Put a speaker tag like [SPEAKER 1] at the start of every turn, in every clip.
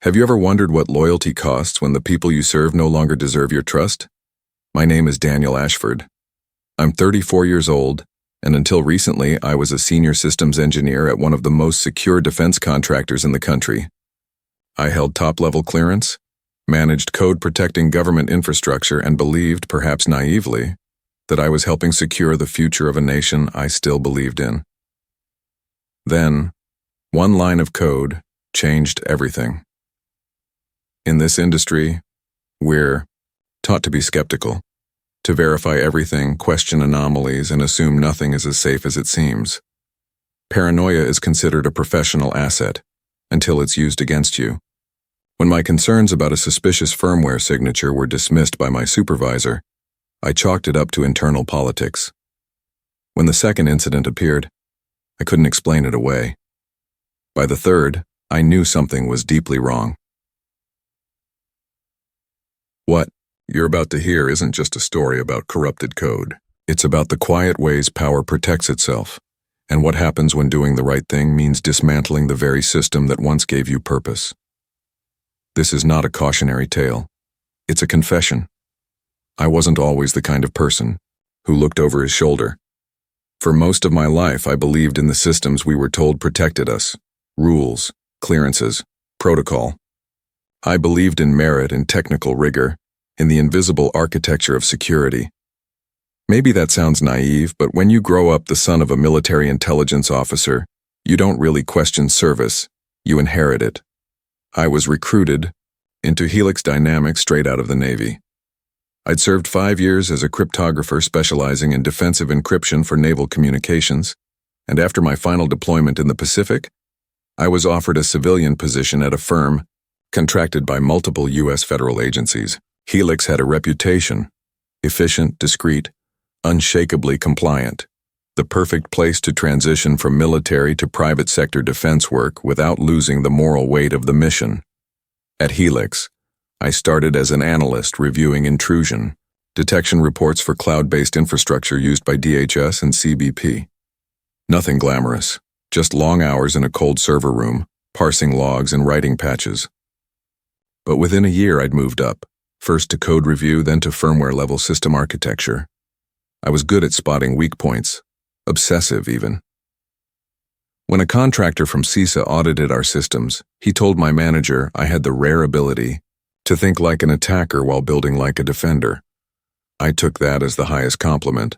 [SPEAKER 1] Have you ever wondered what loyalty costs when the people you serve no longer deserve your trust? My name is Daniel Ashford. I'm 34 years old, and until recently I was a senior systems engineer at one of the most secure defense contractors in the country. I held top-level clearance, managed code-protecting government infrastructure, and believed, perhaps naively, that I was helping secure the future of a nation I still believed in. Then, one line of code changed everything. In this industry, we're taught to be skeptical, to verify everything, question anomalies, and assume nothing is as safe as it seems. Paranoia is considered a professional asset until it's used against you. When my concerns about a suspicious firmware signature were dismissed by my supervisor, I chalked it up to internal politics. When the second incident appeared, I couldn't explain it away. By the third, I knew something was deeply wrong. What you're about to hear isn't just a story about corrupted code. It's about the quiet ways power protects itself, and what happens when doing the right thing means dismantling the very system that once gave you purpose. This is not a cautionary tale. It's a confession. I wasn't always the kind of person who looked over his shoulder. For most of my life, I believed in the systems we were told protected us: rules, clearances, protocol. I believed in merit and technical rigor, in the invisible architecture of security. Maybe that sounds naive, but when you grow up the son of a military intelligence officer, you don't really question service, you inherit it. I was recruited into Helix Dynamics straight out of the Navy. I'd served 5 years as a cryptographer specializing in defensive encryption for naval communications, and after my final deployment in the Pacific, I was offered a civilian position at a firm contracted by multiple U.S. federal agencies. Helix had a reputation: efficient, discreet, unshakably compliant, the perfect place to transition from military to private sector defense work without losing the moral weight of the mission. At Helix, I started as an analyst reviewing intrusion detection reports for cloud-based infrastructure used by DHS and CBP. Nothing glamorous, just long hours in a cold server room, parsing logs and writing patches. But within a year I'd moved up, first to code review, then to firmware-level system architecture. I was good at spotting weak points, obsessive even. When a contractor from CISA audited our systems, he told my manager I had the rare ability to think like an attacker while building like a defender. I took that as the highest compliment.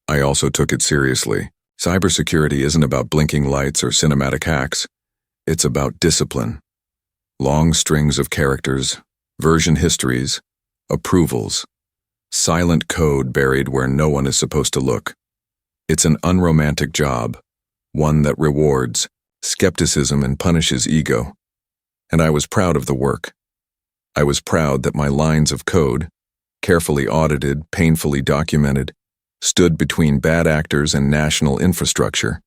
[SPEAKER 1] I also took it seriously. Cybersecurity isn't about blinking lights or cinematic hacks. It's about discipline. Long strings of characters, version histories, approvals, silent code buried where no one is supposed to look. It's an unromantic job, one that rewards skepticism and punishes ego. And I was proud of the work. I was proud that my lines of code, carefully audited, painfully documented, stood between bad actors and national infrastructure,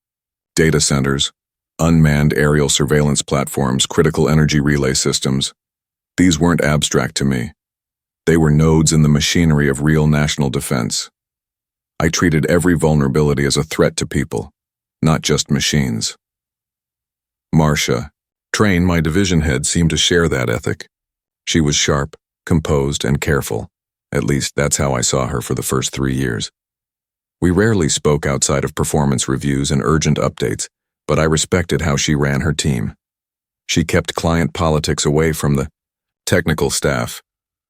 [SPEAKER 1] data centers, unmanned aerial surveillance platforms, critical energy relay systems. These weren't abstract to me. They were nodes in the machinery of real national defense. I treated every vulnerability as a threat to people, not just machines. Marcia, Train, my division head, seemed to share that ethic. She was sharp, composed, and careful. At least that's how I saw her for the first 3 years. We rarely spoke outside of performance reviews and urgent updates, but I respected how she ran her team. She kept client politics away from the technical staff,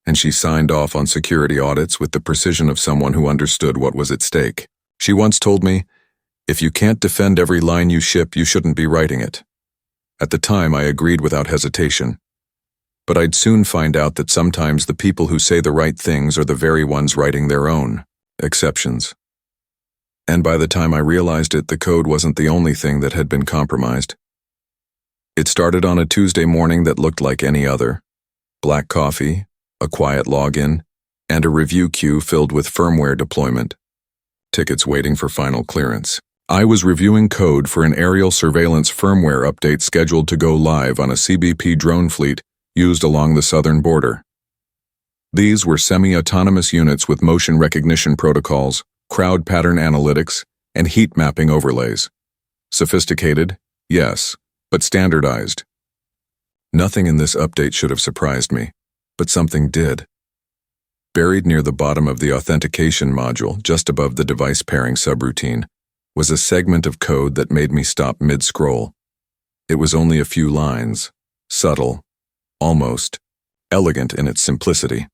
[SPEAKER 1] and she signed off on security audits with the precision of someone who understood what was at stake. She once told me, "If you can't defend every line you ship, you shouldn't be writing it." At the time, I agreed without hesitation. But I'd soon find out that sometimes the people who say the right things are the very ones writing their own exceptions. And by the time I realized it, the code wasn't the only thing that had been compromised. It started on a Tuesday morning that looked like any other. Black coffee, a quiet login, and a review queue filled with firmware deployment. Tickets waiting for final clearance. I was reviewing code for an aerial surveillance firmware update scheduled to go live on a CBP drone fleet used along the southern border. These were semi-autonomous units with motion recognition protocols, crowd pattern analytics, and heat mapping overlays. Sophisticated, yes, but standardized. Nothing in this update should have surprised me, but something did. Buried near the bottom of the authentication module, just above the device pairing subroutine, was a segment of code that made me stop mid-scroll. It was only a few lines, subtle, almost elegant in its simplicity.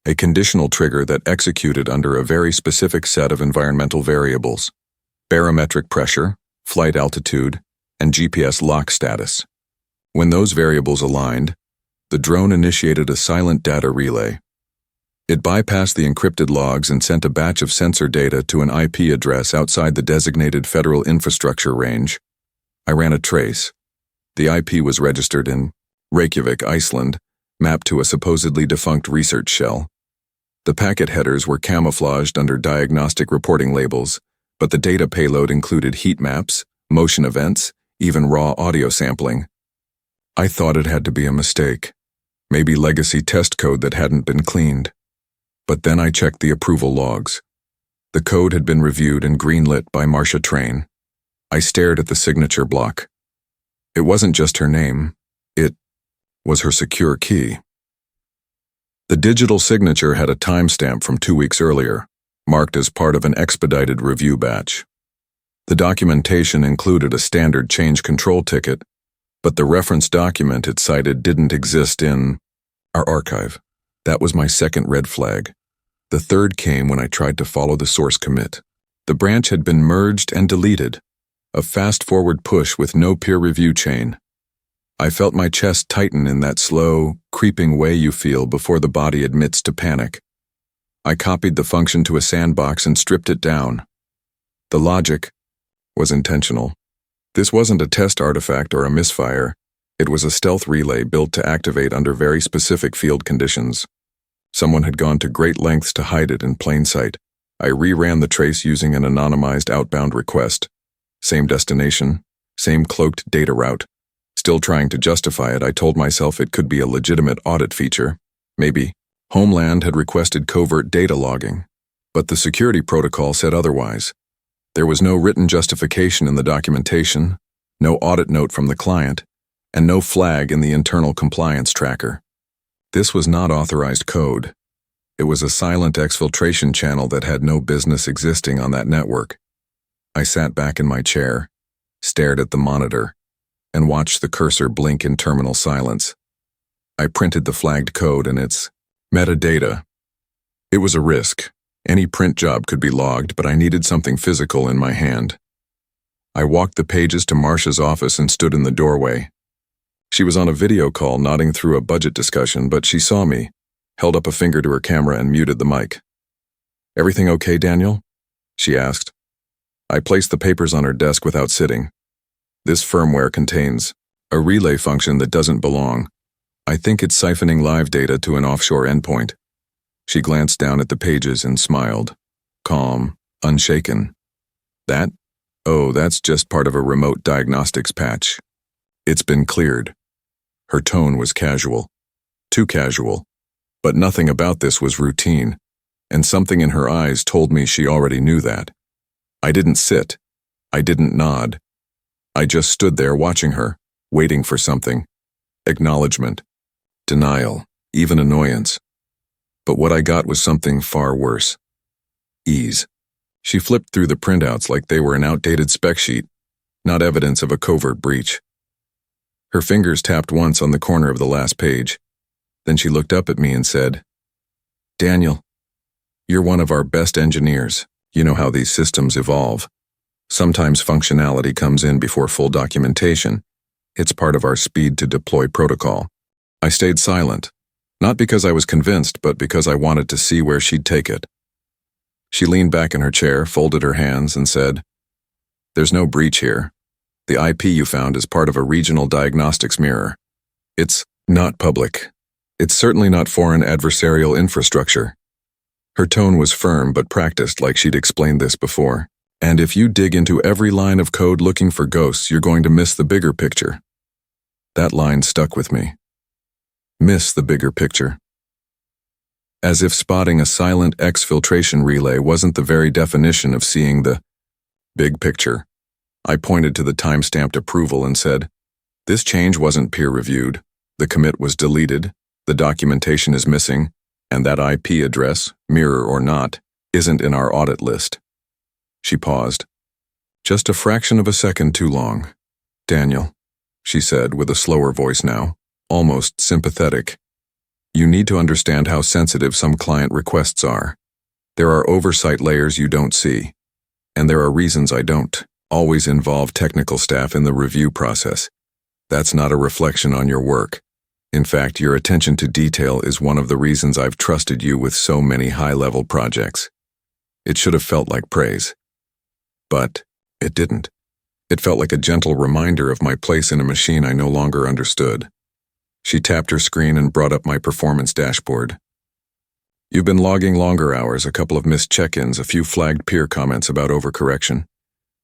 [SPEAKER 1] A conditional trigger that executed under a very specific set of environmental variables: barometric pressure, flight altitude, and GPS lock status. When those variables aligned, the drone initiated a silent data relay. It bypassed the encrypted logs and sent a batch of sensor data to an IP address outside the designated federal infrastructure range. I ran a trace. The IP was registered in Reykjavik, Iceland, mapped to a supposedly defunct research shell. The packet headers were camouflaged under diagnostic reporting labels, but the data payload included heat maps, motion events, even raw audio sampling. I thought it had to be a mistake, maybe legacy test code that hadn't been cleaned. But then I checked the approval logs. The code had been reviewed and greenlit by Marcia Train. I stared at the signature block. It wasn't just her name, it was her secure key. The digital signature had a timestamp from 2 weeks earlier, marked as part of an expedited review batch. The documentation included a standard change control ticket, but the reference document it cited didn't exist in our archive. That was my second red flag. The third came when I tried to follow the source commit. The branch had been merged and deleted, a fast-forward push with no peer review chain. I felt my chest tighten in that slow, creeping way you feel before the body admits to panic. I copied the function to a sandbox and stripped it down. The logic was intentional. This wasn't a test artifact or a misfire. It was a stealth relay built to activate under very specific field conditions. Someone had gone to great lengths to hide it in plain sight. I reran the trace using an anonymized outbound request. Same destination, same cloaked data route. Still trying to justify it, I told myself it could be a legitimate audit feature. Maybe Homeland had requested covert data logging, but the security protocol said otherwise. There was no written justification in the documentation, no audit note from the client, and no flag in the internal compliance tracker. This was not authorized code. It was a silent exfiltration channel that had no business existing on that network. I sat back in my chair, stared at the monitor, and watched the cursor blink in terminal silence. I printed the flagged code and its metadata. It was a risk. Any print job could be logged, but I needed something physical in my hand. I walked the pages to Marcia's office and stood in the doorway. She was on a video call nodding through a budget discussion, but she saw me, held up a finger to her camera and muted the mic. "Everything okay, Daniel?" she asked. I placed the papers on her desk without sitting. "This firmware contains a relay function that doesn't belong. I think it's siphoning live data to an offshore endpoint." She glanced down at the pages and smiled, calm, unshaken. "That? Oh, that's just part of a remote diagnostics patch. It's been cleared." Her tone was casual. Too casual. But nothing about this was routine, and something in her eyes told me she already knew that. I didn't sit. I didn't nod. I just stood there watching her, waiting for something. Acknowledgement. Denial. Even annoyance. But what I got was something far worse. Ease. She flipped through the printouts like they were an outdated spec sheet, not evidence of a covert breach. Her fingers tapped once on the corner of the last page. Then she looked up at me and said, "Daniel, you're one of our best engineers. You know how these systems evolve. Sometimes functionality comes in before full documentation. It's part of our speed to deploy protocol." I stayed silent, not because I was convinced, but because I wanted to see where she'd take it. She leaned back in her chair, folded her hands, and said, "There's no breach here. The IP you found is part of a regional diagnostics mirror. It's not public. It's certainly not foreign adversarial infrastructure." Her tone was firm but practiced, like she'd explained this before. "And if you dig into every line of code looking for ghosts, you're going to miss the bigger picture." That line stuck with me. Miss the bigger picture. As if spotting a silent exfiltration relay wasn't the very definition of seeing the big picture. I pointed to the time-stamped approval and said, "This change wasn't peer-reviewed. The commit was deleted, the documentation is missing, and that IP address, mirror or not, isn't in our audit list. She paused. Just a fraction of a second too long. Daniel, she said with a slower voice now, almost sympathetic. You need to understand how sensitive some client requests are. There are oversight layers you don't see. And there are reasons I don't always involve technical staff in the review process. That's not a reflection on your work. In fact, your attention to detail is one of the reasons I've trusted you with so many high-level projects. It should have felt like praise. But it didn't. It felt like a gentle reminder of my place in a machine I no longer understood. She tapped her screen and brought up my performance dashboard. You've been logging longer hours, a couple of missed check-ins, a few flagged peer comments about overcorrection.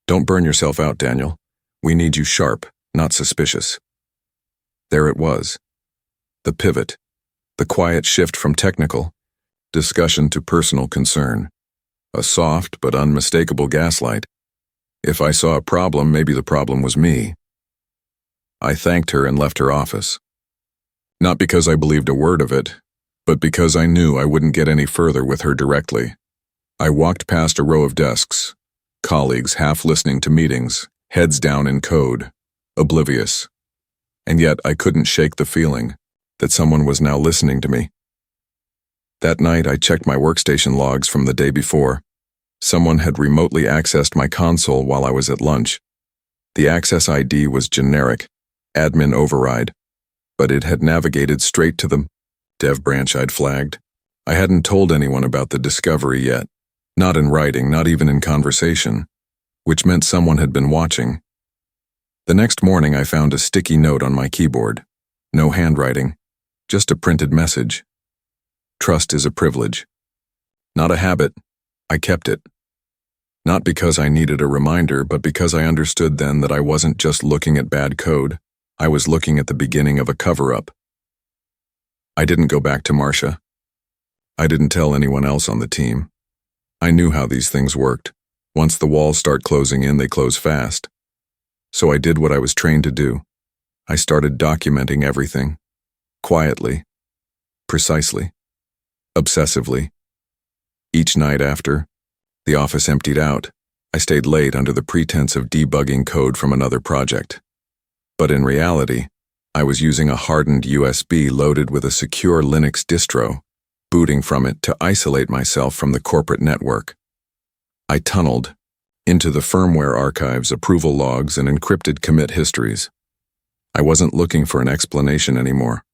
[SPEAKER 1] Don't burn yourself out, Daniel. We need you sharp, not suspicious. There it was. The pivot. The quiet shift from technical discussion to personal concern. A soft but unmistakable gaslight. If I saw a problem, maybe the problem was me. I thanked her and left her office. Not because I believed a word of it, but because I knew I wouldn't get any further with her directly. I walked past a row of desks, colleagues half listening to meetings, heads down in code, oblivious. And yet I couldn't shake the feeling that someone was now listening to me. That night I checked my workstation logs from the day before. Someone had remotely accessed my console while I was at lunch. The access ID was generic, admin override, but it had navigated straight to the dev branch I'd flagged. I hadn't told anyone about the discovery yet, not in writing, not even in conversation, which meant someone had been watching. The next morning I found a sticky note on my keyboard. No handwriting, just a printed message. Trust is a privilege. Not a habit. I kept it. Not because I needed a reminder, but because I understood then that I wasn't just looking at bad code. I was looking at the beginning of a cover-up. I didn't go back to Marcia. I didn't tell anyone else on the team. I knew how these things worked. Once the walls start closing in, they close fast. So I did what I was trained to do. I started documenting everything. Quietly. Precisely. Obsessively. Each night after the office emptied out, I stayed late under the pretense of debugging code from another project. But in reality, I was using a hardened USB loaded with a secure Linux distro, booting from it to isolate myself from the corporate network. I tunneled into the firmware archives, approval logs, and encrypted commit histories. I wasn't looking for an explanation anymore.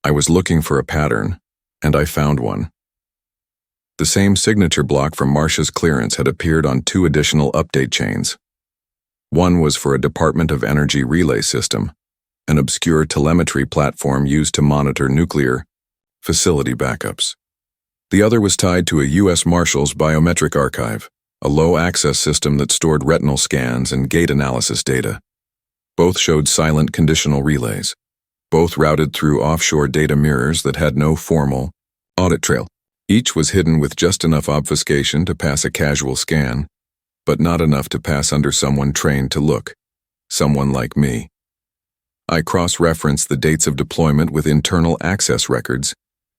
[SPEAKER 1] I was looking for a pattern, and I found one. The same signature block from Marcia's clearance had appeared on 2 additional update chains. One was for a Department of Energy relay system, an obscure telemetry platform used to monitor nuclear facility backups. The other was tied to a U.S. Marshals biometric archive, a low-access system that stored retinal scans and gait analysis data. Both showed silent conditional relays. Both routed through offshore data mirrors that had no formal audit trail. Each was hidden with just enough obfuscation to pass a casual scan, but not enough to pass under someone trained to look, someone like me. I cross-referenced the dates of deployment with internal access records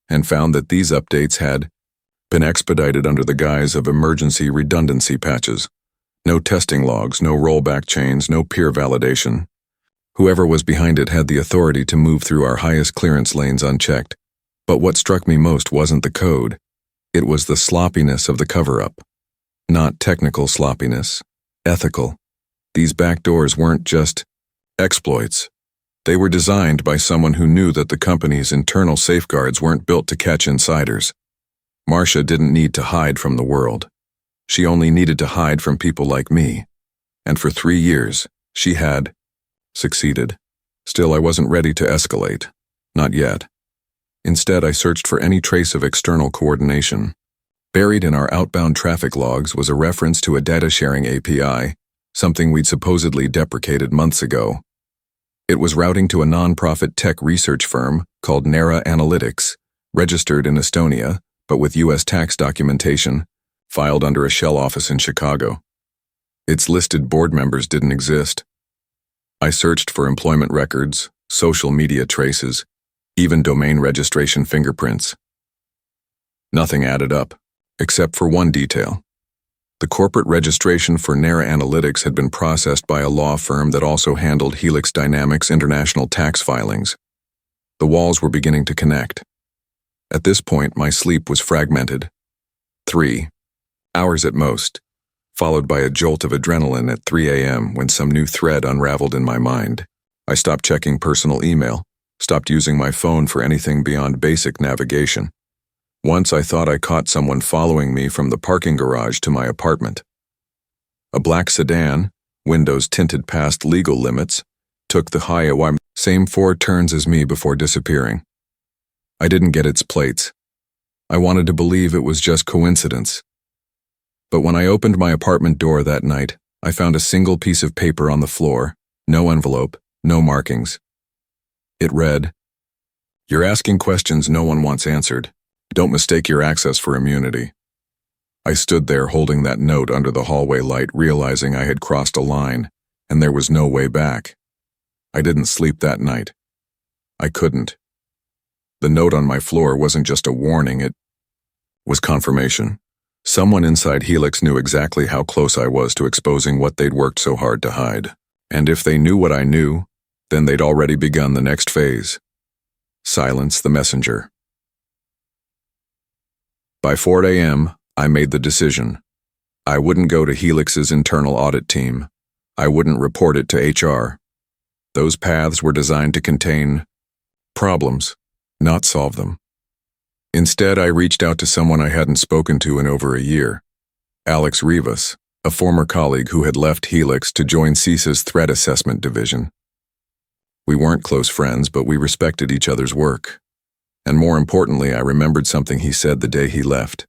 [SPEAKER 1] and found that these updates had been expedited under the guise of emergency redundancy patches. No testing logs, no rollback chains, no peer validation. Whoever was behind it had the authority to move through our highest clearance lanes unchecked. But what struck me most wasn't the code. It was the sloppiness of the cover-up. Not technical sloppiness, ethical. These backdoors weren't just exploits. They were designed by someone who knew that the company's internal safeguards weren't built to catch insiders. Marcia didn't need to hide from the world. She only needed to hide from people like me. And for 3 years, she had succeeded. Still, I wasn't ready to escalate. Not yet. Instead, I searched for any trace of external coordination. Buried in our outbound traffic logs was a reference to a data-sharing API, something we'd supposedly deprecated months ago. It was routing to a non-profit tech research firm called Nera Analytics, registered in Estonia, but with U.S. tax documentation, filed under a shell office in Chicago. Its listed board members didn't exist. I searched for employment records, social media traces, even domain registration fingerprints. Nothing added up, except for one detail. The corporate registration for Nara Analytics had been processed by a law firm that also handled Helix Dynamics international tax filings. The walls were beginning to connect. At this point, my sleep was fragmented. 3 hours at most, followed by a jolt of adrenaline at 3 a.m. when some new thread unraveled in my mind. I stopped checking personal email, stopped using my phone for anything beyond basic navigation. Once I thought I caught someone following me from the parking garage to my apartment. A black sedan, windows tinted past legal limits, took the highway, same 4 turns as me before disappearing. I didn't get its plates. I wanted to believe it was just coincidence. But when I opened my apartment door that night, I found a single piece of paper on the floor, no envelope, no markings. It read, "You're asking questions no one wants answered. Don't mistake your access for immunity." I stood there holding that note under the hallway light, realizing I had crossed a line, and there was no way back. I didn't sleep that night. I couldn't. The note on my floor wasn't just a warning, it was confirmation. Someone inside Helix knew exactly how close I was to exposing what they'd worked so hard to hide. And if they knew what I knew, then they'd already begun the next phase. Silence the messenger. By 4 a.m., I made the decision. I wouldn't go to Helix's internal audit team. I wouldn't report it to HR. Those paths were designed to contain problems, not solve them. Instead, I reached out to someone I hadn't spoken to in over a year, Alex Rivas, a former colleague who had left Helix to join CISA's threat assessment division. We weren't close friends, but we respected each other's work. And more importantly, I remembered something he said the day he left.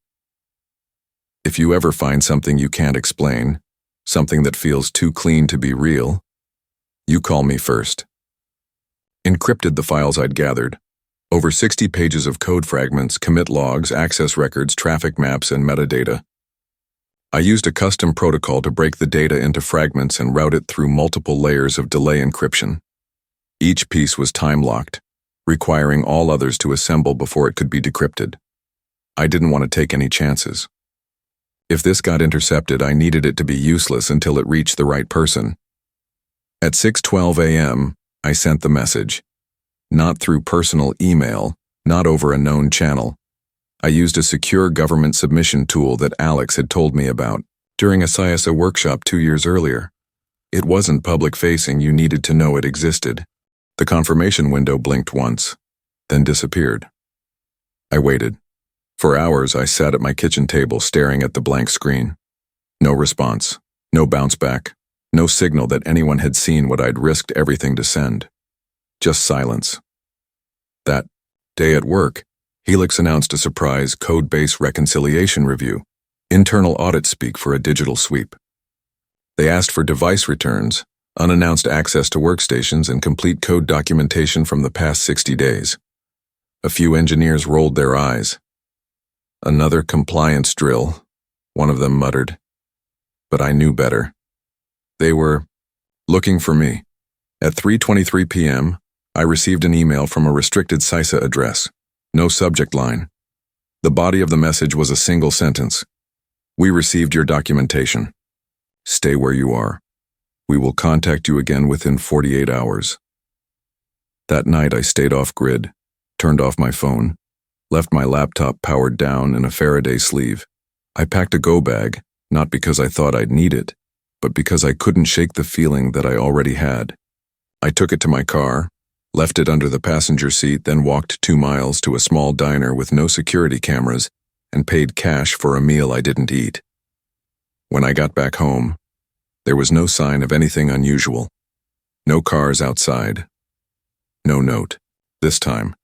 [SPEAKER 1] If you ever find something you can't explain, something that feels too clean to be real, you call me first. Encrypted the files I'd gathered. Over 60 pages of code fragments, commit logs, access records, traffic maps, and metadata. I used a custom protocol to break the data into fragments and route it through multiple layers of delay encryption. Each piece was time-locked, requiring all others to assemble before it could be decrypted. I didn't want to take any chances. If this got intercepted, I needed it to be useless until it reached the right person. At 6:12 a.m., I sent the message. Not through personal email, not over a known channel. I used a secure government submission tool that Alex had told me about during a CISA workshop 2 years earlier. It wasn't public-facing, you needed to know it existed. The confirmation window blinked once, then disappeared. I waited. For hours, I sat at my kitchen table staring at the blank screen. No response, no bounce back, no signal that anyone had seen what I'd risked everything to send. Just silence. That day at work, Helix announced a surprise code-based reconciliation review, internal audit speak for a digital sweep. They asked for device returns, unannounced access to workstations, and complete code documentation from the past 60 days. A few engineers rolled their eyes. "Another compliance drill," one of them muttered. But I knew better. They were looking for me. At 3:23 p.m., I received an email from a restricted CISA address. No subject line. The body of the message was a single sentence. "We received your documentation. Stay where you are. We will contact you again within 48 hours. That night I stayed off grid, turned off my phone, left my laptop powered down in a Faraday sleeve. I packed a go bag, not because I thought I'd need it, but because I couldn't shake the feeling that I already had. I took it to my car, left it under the passenger seat, then walked 2 miles to a small diner with no security cameras and paid cash for a meal I didn't eat. When I got back home, there was no sign of anything unusual. No cars outside. No note, this time.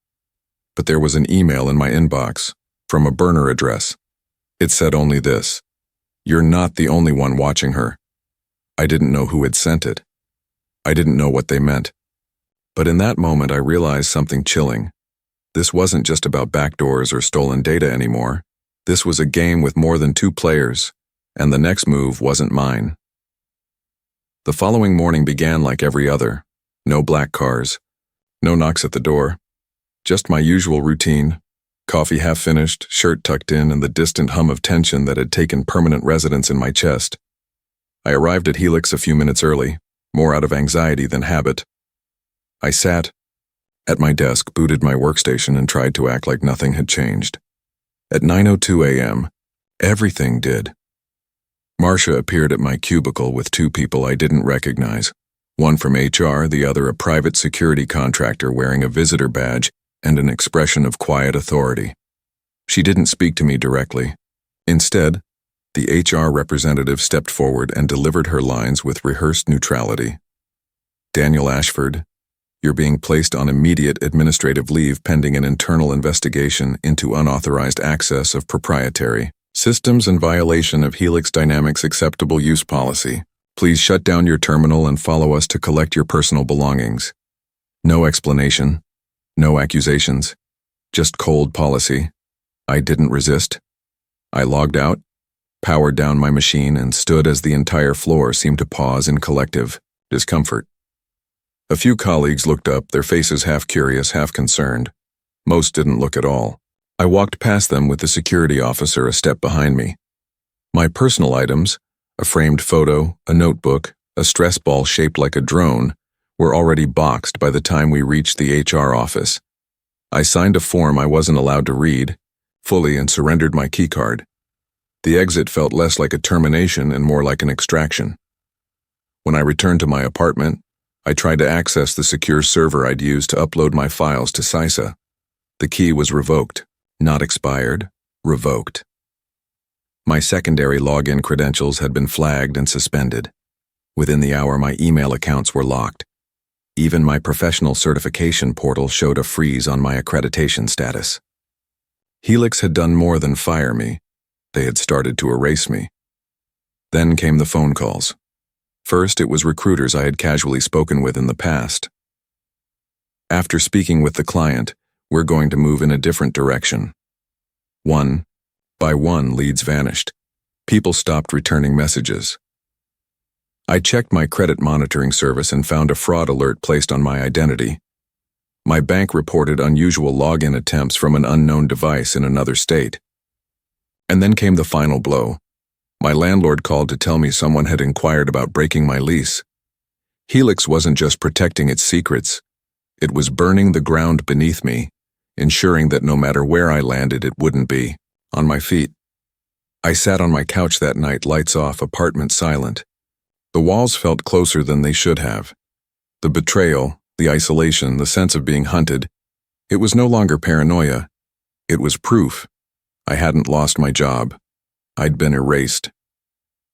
[SPEAKER 1] But there was an email in my inbox, from a burner address. It said only this: "You're not the only one watching her." I didn't know who had sent it. I didn't know what they meant. But in that moment I realized something chilling. This wasn't just about backdoors or stolen data anymore. This was a game with more than 2 players, and the next move wasn't mine. The following morning began like every other. No black cars, No knocks at the door. Just my usual routine. Coffee half finished, shirt tucked in, and the distant hum of tension that had taken permanent residence in my chest. I arrived at Helix a few minutes early, more out of anxiety than habit. I sat at my desk, booted my workstation, and tried to act like nothing had changed. At 9:02 a.m., everything did. Marcia appeared at my cubicle with two people I didn't recognize, one from HR, the other a private security contractor wearing a visitor badge and an expression of quiet authority. She didn't speak to me directly. Instead, the HR representative stepped forward and delivered her lines with rehearsed neutrality. "Daniel Ashford, you're being placed on immediate administrative leave pending an internal investigation into unauthorized access of proprietary systems in violation of Helix Dynamics acceptable use policy. Please shut down your terminal and follow us to collect your personal belongings." No explanation, no accusations, just cold policy. I didn't resist. I logged out, powered down my machine, and stood as the entire floor seemed to pause in collective discomfort. A few colleagues looked up, their faces half curious, half concerned. Most didn't look at all. I walked past them with the security officer a step behind me. My personal items, a framed photo, a notebook, a stress ball shaped like a drone, were already boxed by the time we reached the HR office. I signed a form I wasn't allowed to read fully and surrendered my keycard. The exit felt less like a termination and more like an extraction. When I returned to my apartment, I tried to access the secure server I'd used to upload my files to CISA. The key was revoked, not expired, revoked. My secondary login credentials had been flagged and suspended. Within the hour, my email accounts were locked. Even my professional certification portal showed a freeze on my accreditation status. Helix had done more than fire me. They had started to erase me. Then came the phone calls. First, it was recruiters I had casually spoken with in the past. After speaking with the client, we're going to move in a different direction. One by one, leads vanished. People stopped returning messages. I checked my credit monitoring service and found a fraud alert placed on my identity. My bank reported unusual login attempts from an unknown device in another state. And then came the final blow. My landlord called to tell me someone had inquired about breaking my lease. Helix wasn't just protecting its secrets. It was burning the ground beneath me, ensuring that no matter where I landed, it wouldn't be on my feet. I sat on my couch that night, lights off, apartment silent. The walls felt closer than they should have. The betrayal, the isolation, the sense of being hunted. It was no longer paranoia. It was proof. I hadn't lost my job. I'd been erased.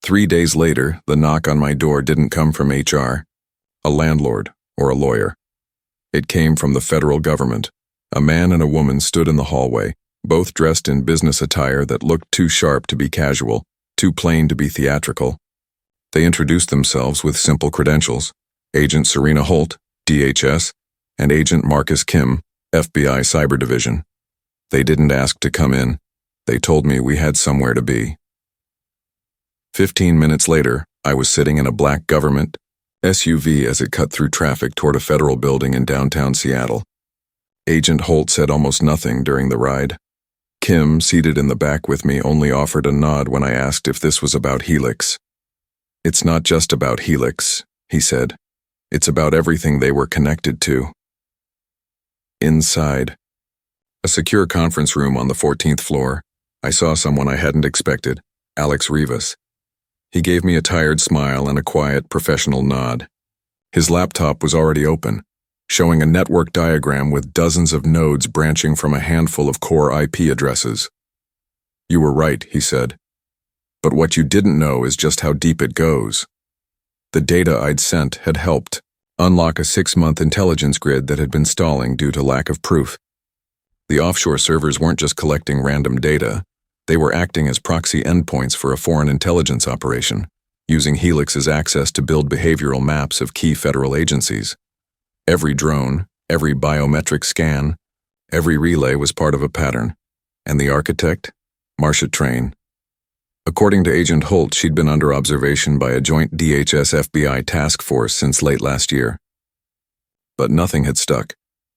[SPEAKER 1] 3 days later, the knock on my door didn't come from HR, a landlord, or a lawyer. It came from the federal government. A man and a woman stood in the hallway, both dressed in business attire that looked too sharp to be casual, too plain to be theatrical. They introduced themselves with simple credentials: Agent Serena Holt, DHS, and Agent Marcus Kim, FBI Cyber Division. They didn't ask to come in. They told me we had somewhere to be. 15 minutes later, I was sitting in a black government SUV as it cut through traffic toward a federal building in downtown Seattle. Agent Holt said almost nothing during the ride. Kim, seated in the back with me, only offered a nod when I asked if this was about Helix. "It's not just about Helix," he said. "It's about everything they were connected to." Inside, a secure conference room on the 14th floor, I saw someone I hadn't expected, Alex Rivas. He gave me a tired smile and a quiet, professional nod. His laptop was already open, showing a network diagram with dozens of nodes branching from a handful of core IP addresses. "You were right," he said. "But what you didn't know is just how deep it goes." The data I'd sent had helped unlock a 6-month intelligence grid that had been stalling due to lack of proof. The offshore servers weren't just collecting random data. They were acting as proxy endpoints for a foreign intelligence operation, using Helix's access to build behavioral maps of key federal agencies. Every drone, every biometric scan, every relay was part of a pattern. And the architect? Marcia Train. According to Agent Holt, she'd been under observation by a joint DHS-FBI task force since late last year. But nothing had stuck.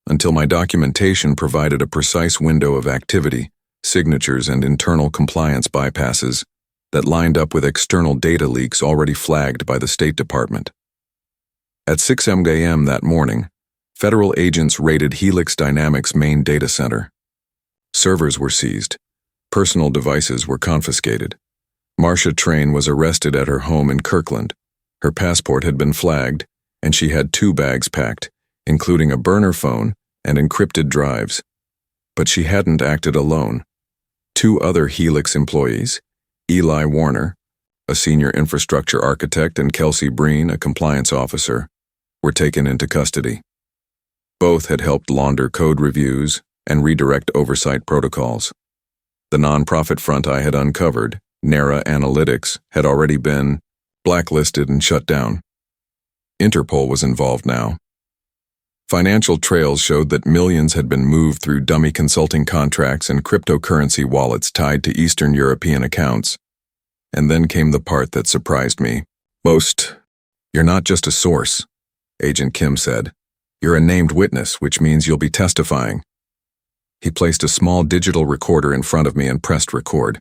[SPEAKER 1] until my documentation provided a precise window of activity, signatures, and internal compliance bypasses that lined up with external data leaks already flagged by the State Department. At 6 a.m. that morning, federal agents raided Helix Dynamics' main data center. Servers were seized. Personal devices were confiscated. Marcia Train was arrested at her home in Kirkland. Her passport had been flagged, and she had 2 bags packed, including a burner phone and encrypted drives. But she hadn't acted alone. 2 other Helix employees, Eli Warner, a senior infrastructure architect, and Kelsey Breen, a compliance officer, were taken into custody. Both had helped launder code reviews and redirect oversight protocols. The nonprofit front I had uncovered, NARA Analytics, had already been blacklisted and shut down. Interpol was involved now. Financial trails showed that millions had been moved through dummy consulting contracts and cryptocurrency wallets tied to Eastern European accounts. And then came the part that surprised me most. "You're not just a source," Agent Kim said. "You're a named witness, which means you'll be testifying." He placed a small digital recorder in front of me and pressed record.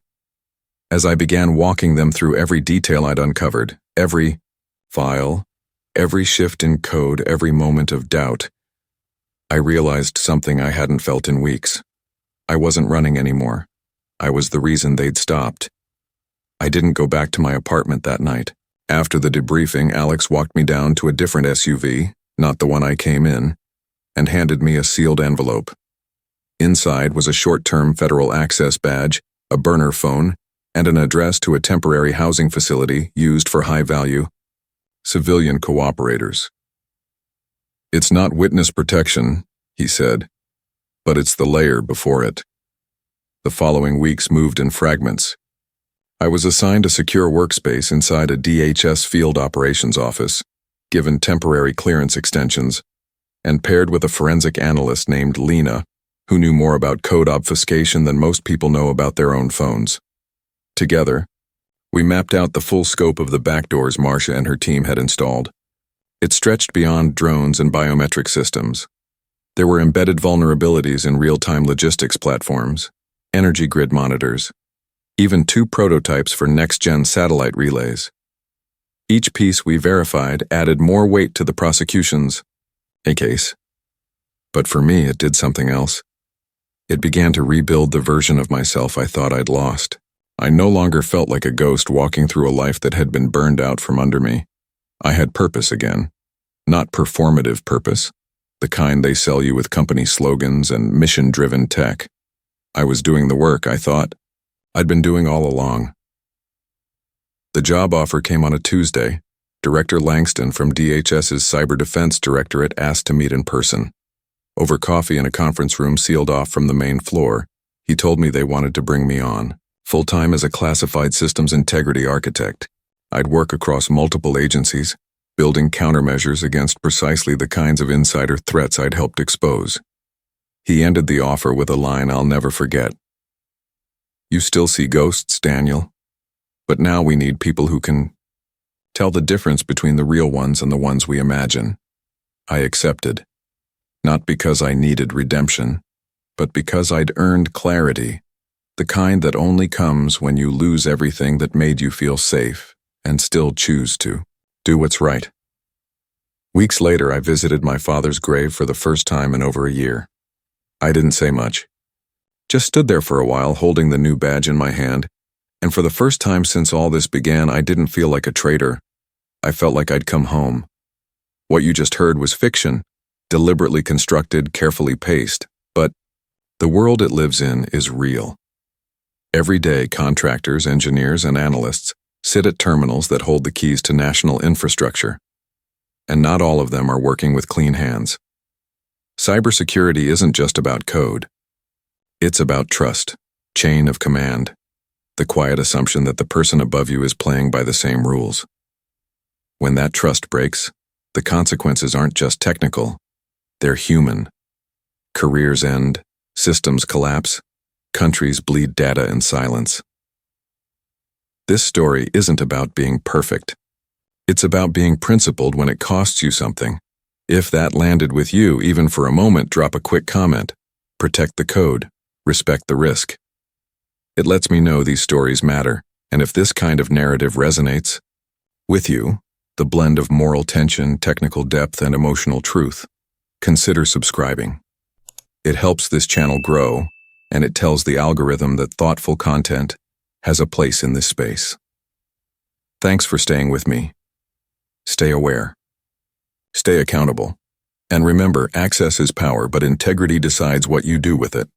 [SPEAKER 1] As I began walking them through every detail I'd uncovered, every file, every shift in code, every moment of doubt, I realized something I hadn't felt in weeks. I wasn't running anymore. I was the reason they'd stopped. I didn't go back to my apartment that night. After the debriefing, Alex walked me down to a different SUV, not the one I came in, and handed me a sealed envelope. Inside was a short-term federal access badge, a burner phone, and an address to a temporary housing facility used for high-value civilian cooperators. "It's not witness protection," he said, "but it's the layer before it." The following weeks moved in fragments. I was assigned a secure workspace inside a DHS field operations office, given temporary clearance extensions, and paired with a forensic analyst named Lena, who knew more about code obfuscation than most people know about their own phones. Together, we mapped out the full scope of the backdoors Marcia and her team had installed. It stretched beyond drones and biometric systems. There were embedded vulnerabilities in real-time logistics platforms, energy grid monitors, even 2 prototypes for next-gen satellite relays. Each piece we verified added more weight to the prosecution's case. But for me, it did something else. It began to rebuild the version of myself I thought I'd lost. I no longer felt like a ghost walking through a life that had been burned out from under me. I had purpose again. Not performative purpose, the kind they sell you with company slogans and mission-driven tech. I was doing the work I thought I'd been doing all along. The job offer came on a Tuesday. Director Langston from DHS's Cyber Defense Directorate asked to meet in person. Over coffee in a conference room sealed off from the main floor, he told me they wanted to bring me on, full-time as a classified systems integrity architect. I'd work across multiple agencies, building countermeasures against precisely the kinds of insider threats I'd helped expose. He ended the offer with a line I'll never forget. "You still see ghosts, Daniel, but now we need people who can tell the difference between the real ones and the ones we imagine." I accepted, not because I needed redemption, but because I'd earned clarity, the kind that only comes when you lose everything that made you feel safe and still choose to do what's right. Weeks later, I visited my father's grave for the first time in over a year. I didn't say much. Just stood there for a while holding the new badge in my hand, and for the first time since all this began, I didn't feel like a traitor. I felt like I'd come home. What you just heard was fiction, deliberately constructed, carefully paced, but the world it lives in is real. Every day, contractors, engineers, and analysts sit at terminals that hold the keys to national infrastructure, and not all of them are working with clean hands. Cybersecurity isn't just about code. It's about trust, chain of command, the quiet assumption that the person above you is playing by the same rules. When that trust breaks, the consequences aren't just technical, they're human. Careers end, systems collapse, countries bleed data in silence. This story isn't about being perfect. It's about being principled when it costs you something, If that landed with you, even for a moment, drop a quick comment. Protect the code. Respect the risk. It lets me know these stories matter, and if this kind of narrative resonates with you, the blend of moral tension, technical depth, and emotional truth, consider subscribing. It helps this channel grow, and it tells the algorithm that thoughtful content has a place in this space. Thanks for staying with me. Stay aware. Stay accountable. And remember, access is power, but integrity decides what you do with it.